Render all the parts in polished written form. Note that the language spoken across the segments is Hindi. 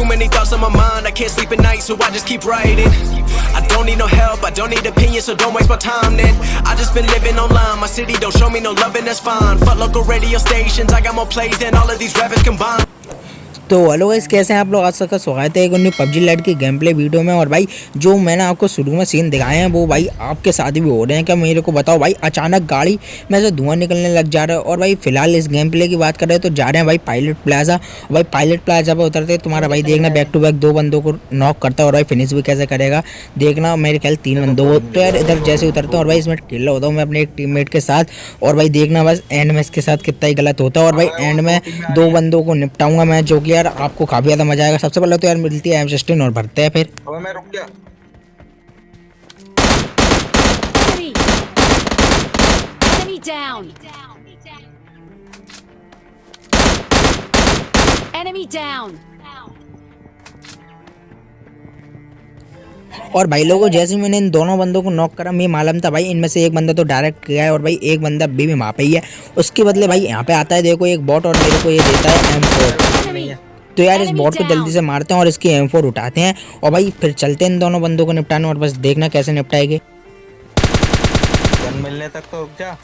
many thoughts on my mind, I can't sleep at night, so I just keep writing. I don't need no help, I don't need opinions, so don't waste my time then. I just been living online, my city don't show me no love and that's fine. Fuck local radio stations, I got more plays than all of these rappers combined. तो हेलो गाइस, कैसे हैं आप लोग। आज का स्वागत है एक न्यू पबजी लाइट की गेम प्ले वीडियो में। और भाई जो मैंने आपको शुरू में सीन दिखाए हैं वो भाई आपके साथ भी हो रहे हैं क्या, मेरे को बताओ भाई। अचानक गाड़ी में से धुआं निकलने लग जा रहा है। और भाई फिलहाल इस गेम प्ले की बात कर रहे हैं तो जा रहे हैं भाई पायलट प्लाजा। भाई पायलट प्लाजा पर उतरते तुम्हारा भाई देखना बैक टू बैक 2 बंदों को नॉक करता है और भाई फिनिश भी कैसे करेगा देखना। मेरे ख्याल 3 बंदों को तो यार इधर जैसे उतरते हैं और भाई इसमें किल होता हूँ मैं अपने एक टीममेट के साथ। और भाई देखना बस एंड में इसके साथ कितना ही गलत होता है। और भाई एंड में 2 बंदों को निपटाऊंगा मैं, जो कि यार आपको काफी मजा आएगा। सबसे पहले तो यार मिलती है M16 और भरते हैं फिर। अब मैं रुक गया। Enemy down. Enemy down. और भाई लोगों जैसे मैंने इन दोनों बंदों को नॉक करा, मैं मालूम था भाई इनमें से एक बंदा तो डायरेक्ट गया है और भाई एक बंदा भी वहाँ पे ही है। उसके बदले भाई यहाँ पे आता है देखो एक बॉट और मेरे को ये देता है M4। तो यार इस बॉट को जल्दी से मारते हैं और इसकी M4 उठाते हैं और भाई फिर चलते हैं इन दोनों बंदों को निपटाने। और बस देखना कैसे निपटाएंगे। गन मिलने तक तो रुक जा।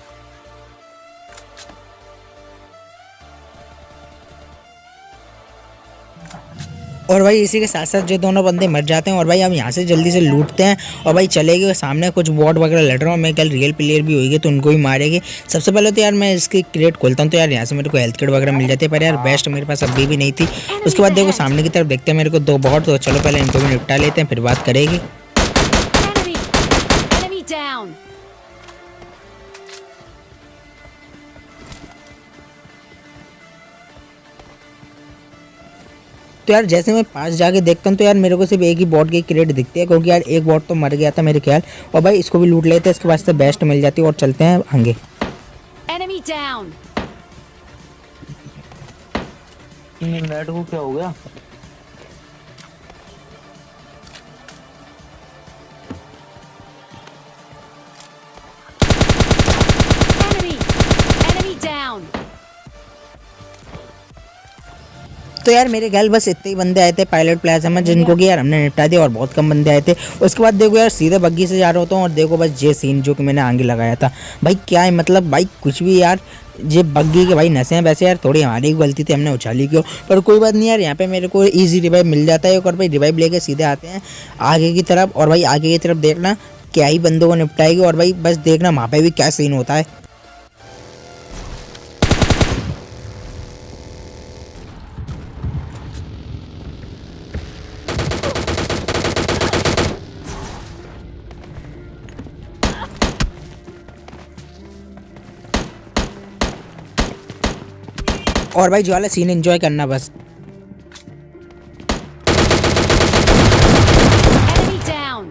और भाई इसी के साथ साथ जो दोनों बंदे मर जाते हैं और भाई हम यहाँ से जल्दी से लूटते हैं। और भाई चले गए सामने कुछ बॉट वगैरह लड़ रहा हूँ मैं, कल रियल प्लेयर भी होगी तो उनको भी मारेंगे। सबसे पहले तो यार मैं इसकी क्रेट खोलता हूँ तो यार यहाँ से मेरे को हेल्थ किट वगैरह मिल जाती है, पर यार बेस्ट मेरे पास अभी भी नहीं थी। उसके बाद देखो सामने की तरफ देखते हैं मेरे को 2 बॉट, तो चलो पहले इनको भी निपटा लेते हैं फिर बात करेंगे। Enemy down. तो यार जैसे मैं पास जाके देखता हूँ तो यार मेरे को सिर्फ एक ही बॉट की क्रेट दिखती है, क्योंकि यार एक बॉट तो मर गया था मेरे ख्याल। और भाई इसको भी लूट लेते हैं, इसके वास्ते बेस्ट मिल जाती है और चलते हैं आगे। Enemy down. नेट को क्या हो गया? Enemy down. तो यार मेरे ख्याल बस इतने ही बंदे आए थे पायलट प्लाजा में, जिनको कि यार हमने निपटा दिया और बहुत कम बंदे आए थे। उसके बाद देखो यार सीधे बग्गी से जा रहा होता हूँ और देखो बस ये सीन जो कि मैंने आगे लगाया था। भाई क्या है मतलब भाई कुछ भी यार, ये बग्गी के भाई नशे हैं। वैसे यार थोड़ी हमारी गलती थी, हमने उछाली क्यों, पर कोई बात नहीं यार। यहाँ पे मेरे को इजी रिवाइव मिल जाता है और भाई रिवाइव लेके सीधे आते हैं आगे की तरफ। और भाई आगे की तरफ देखना क्या ही बंदों को निपटाएगी और भाई बस देखना वहाँ पे भी क्या सीन होता है। और भाई जो वाला सीन एंजॉय करना बस। Enemy down.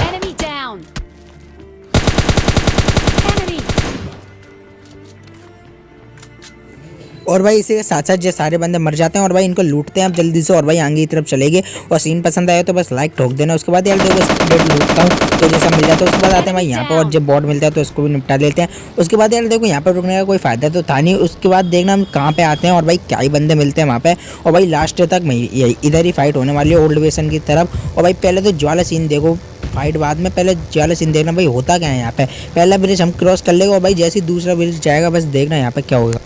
Enemy down. Enemy. और भाई इसी के साथ साथ ये सारे बंदे मर जाते हैं और भाई इनको लूटते हैं अब जल्दी से। और भाई आगे की तरफ चलेंगे और सीन पसंद आया तो बस लाइक ठोक देना। उसके बाद यार देखो स्पीड लूटता हूँ तो जैसा मिल जाता है उसके बाद आते हैं भाई यहाँ पर और जब बॉट मिलता है तो उसको भी निपटा लेते हैं। उसके बाद यार देखो यहाँ पर रुकने का कोई फ़ायदा तो था नहीं। उसके बाद देखना हम कहाँ पे आते हैं और भाई क्या ही बंदे मिलते हैं वहाँ पे। और भाई लास्ट तक इधर ही फाइट होने वाली है ओल्ड वेसन की तरफ। और भाई पहले तो ज्वाला सीन देखो, फाइट बाद में, पहले ज्वाला सीन देखना भाई होता क्या है यहाँ पे। पहला ब्रिज हम क्रॉस कर लेंगे और भाई जैसे ही दूसरा ब्रिज जाएगा बस देखना यहाँ पे क्या होगा।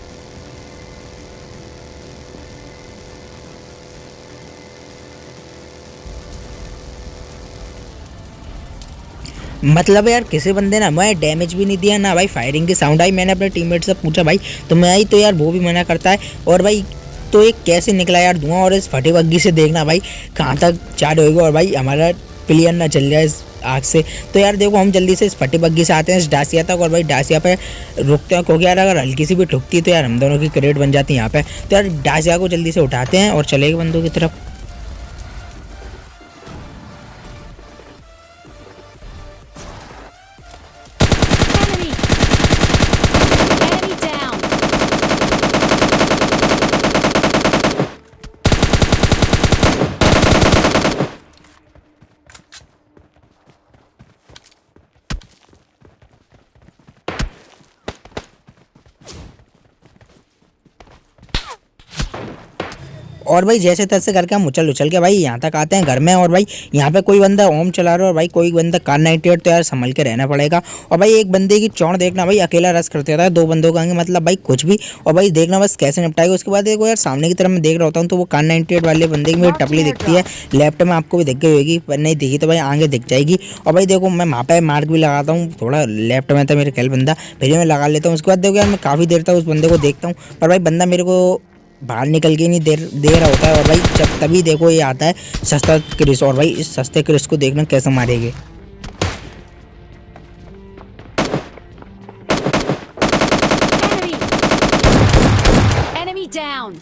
मतलब यार किसी बंदे ना मैं डैमेज भी नहीं दिया ना भाई फायरिंग की साउंड आई। मैंने अपने टीममेट से पूछा भाई तो मैं आई, तो यार वो भी मना करता है। और भाई तो एक कैसे निकला यार धुआं। और इस फटी बग्गी से देखना भाई कहाँ तक चार्ज होएगा और भाई हमारा प्लेयर ना चल जाए इस आग से। तो यार देखो हम जल्दी से इस फटी बग्गी से आते हैं इस डासिया तक और भाई डासिया पे रुकते हैं, क्योंकि यार अगर हल्की सी भी ठुकती है तो यार हम दोनों की क्रेट बन जाती है यहाँ पे। तो यार डासिया को जल्दी से उठाते हैं और चलेंगे बंदों की तरफ। और भाई जैसे तैसे करके हम उछल उछल के भाई यहाँ तक आते हैं घर में। और भाई यहाँ पे कोई बंदा ओम चला रहा है और भाई कोई बंदा कार 98, तो यार संभल के रहना पड़ेगा। और भाई एक बंदे की चौड़ देखना भाई, अकेला रस करते रहता है, 2 बंदों का आएंगे मतलब भाई कुछ भी। और भाई देखना बस कैसे निपटाएगा। उसके बाद देखो यार सामने की तरफ मैं देख रहा होता हूँ तो वो कार 98 वाले बंदे की मेरी टपली दिखती है। लेफ्ट में आपको भी दिख गई होगी, पर नहीं दिखी तो भाई आगे दिख जाएगी। और भाई देखो मैं वहाँ पे मार्क भी लगाता हूँ, थोड़ा लेफ्ट में था मेरे खेल बंदा, फिर मैं लगा लेता हूँ। उसके बाद देखो यार मैं काफ़ी देर तक उस बंदे को देखता हूँ, पर भाई बंदा मेरे को बाहर निकल के नहीं दे रहा होता है। और भाई जब तभी देखो ये आता है सस्ता क्रिस, और भाई इस सस्ते क्रिस को देखना कैसे मारेंगे। Enemy down.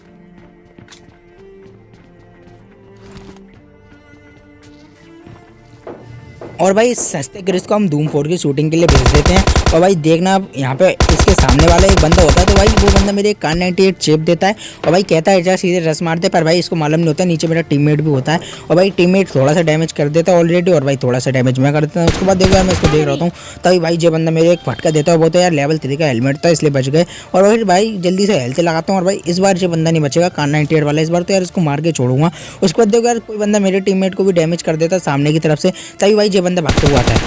और भाई इस सस्ते क्रिस को हम धूम 4 की शूटिंग के लिए भेज देते हैं। और भाई देखना अब यहाँ पे इसके सामने वाला एक बंदा होता है, तो भाई वो बंदा मेरे कार 98 चेप देता है और भाई कहता है जा सीधे रस मारते, पर भाई इसको मालूम नहीं होता नीचे मेरा टीममेट भी होता है। और भाई टीममेट थोड़ा सा डैमेज कर देता है ऑलरेडी, और भाई थोड़ा सा डैमेज मैं कर देता हूँ। उसके बाद देखो यार मैं इसको देख रहा हूँ, तभी भाई जो बंदा मेरे एक फटका देता है वो तो यार लेवल 3 का हेलमेट था इसलिए बच गए। और फिर भाई जल्दी से हेल्थ लगाता हूँ, और भाई इस बार जो बंदा नहीं बचेगा कार 98 वाला, इस बार तो यार इसको मार के छोड़ूंगा। उसके बाद देखो यार कोई बंदा मेरे टीममेट को भी डैमेज कर देता है सामने की तरफ से, तभी भाई जो बंदा भागते हुआ आता है।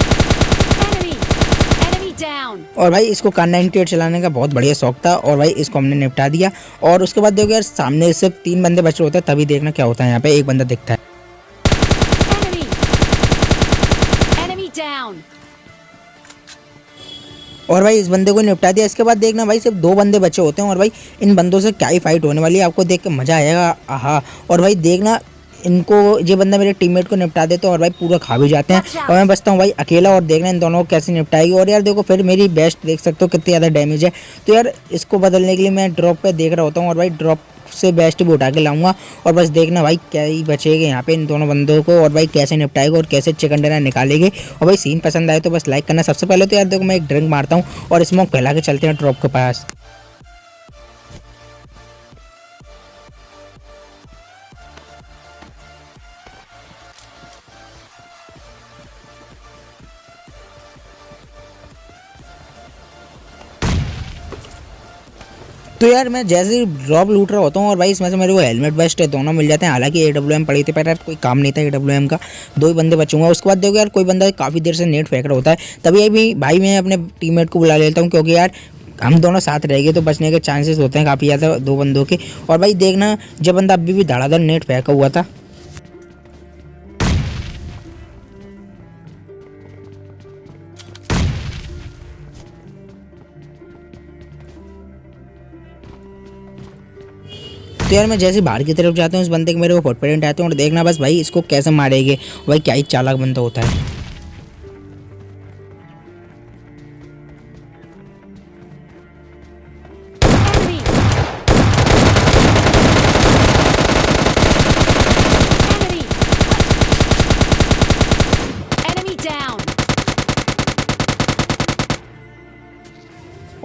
Enemy down. और भाई इसको कार 98 चलाने का बहुत बढ़िया शौक था, और भाई इसको हमने निपटा दिया। और उसके बाद देखो यार सामने से 3 बंदे बच रहे होते हैं, तभी देखना क्या होता है। यहाँ पे एक बंदा दिखता है। Enemy down. और भाई इस बंदे को निपटा दिया। इसके बाद देखना भाई सिर्फ 2 बंदे बचे होते हैं, और भाई इन बंदों से क्या ही फाइट होने वाली है, आपको देख के मजा आएगा। आहा। और भाई देखना इनको ये बंदा मेरे टीममेट को निपटा देते हैं और भाई पूरा खा भी जाते हैं, और मैं बचता हूँ भाई अकेला। और देखना इन दोनों को कैसे निपटाएगी। और यार देखो फिर मेरी बेस्ट देख सकते हो कितनी ज़्यादा डैमेज है। तो यार इसको बदलने के लिए मैं ड्रॉप पे देख रहा होता हूँ, और भाई ड्रॉप से बेस्ट भी उठा के लाऊंगा। और बस देखना भाई क्या ही बचेगा यहाँ पे इन दोनों बंदों को, और भाई कैसे निपटाएगा और कैसे चिकन डिनर निकालेंगे। और भाई सीन पसंद आए तो बस लाइक करना। सबसे पहले तो यार देखो मैं एक ड्रिंक मारता हूँ और स्मोक फैला के चलते हैं ड्रॉप के पास। तो यार मैं जैसे ही ड्रॉप लूट रहा होता हूँ, और भाई इसमें से मेरे को हेलमेट वेस्ट है दोनों मिल जाते हैं। हालांकि AWM पड़ी थी, पर यार कोई काम नहीं था AWM का, 2 ही बंदे बचूंगा। उसके बाद देखो यार कोई बंदा काफ़ी देर से नेट फेंक रहा होता है, तभी अभी भाई मैं अपने टीममेट को बुला लेता हूँ, क्योंकि यार हम दोनों साथ रहेंगे तो बचने के चांसेस होते हैं काफ़ी ज़्यादा 2 बंदों के। और भाई देखना जब बंदा अभी भी धड़ाधड़ नेट फेंका हुआ था। तो यार मैं जैसे बाहर की तरफ जाता हूँ उस बंदे के मेरे को फुटप्रिंट आते हैं, और देखना बस भाई इसको कैसे मारेंगे। भाई क्या ही चालाक बंदा होता है। Enemy down.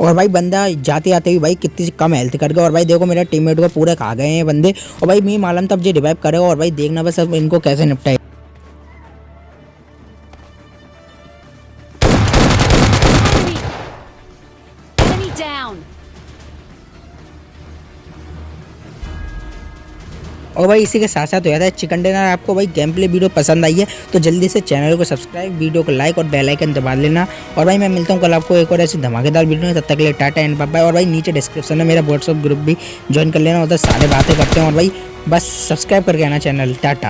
और भाई बंदा जाते आते ही भाई कितनी कम हेल्थ कर गया, और भाई देखो मेरा टीममेट को पूरे खा गए हैं बंदे। और भाई मैं मालूम तब जो रिवाइव करेगा, और भाई देखना बस अब इनको कैसे निपटाए। Enemy down. और भाई इसी के साथ साथ हो जाता है चिकन डिनर। आपको भाई गेम प्ले वीडियो पसंद आई है तो जल्दी से चैनल को सब्सक्राइब, वीडियो को लाइक और बेल आइकन दबा लेना। और भाई मैं मिलता हूँ कल आपको एक और ऐसी धमाकेदार वीडियो में, तब तक के लिए टाटा एंड बाय बाय। और भाई नीचे डिस्क्रिप्शन में मेरा व्हाट्सअप ग्रुप भी ज्वाइन कर लेना, उधर सारे बातें करते हैं। और भाई बस सब्सक्राइब करके आना चैनल। टाटा।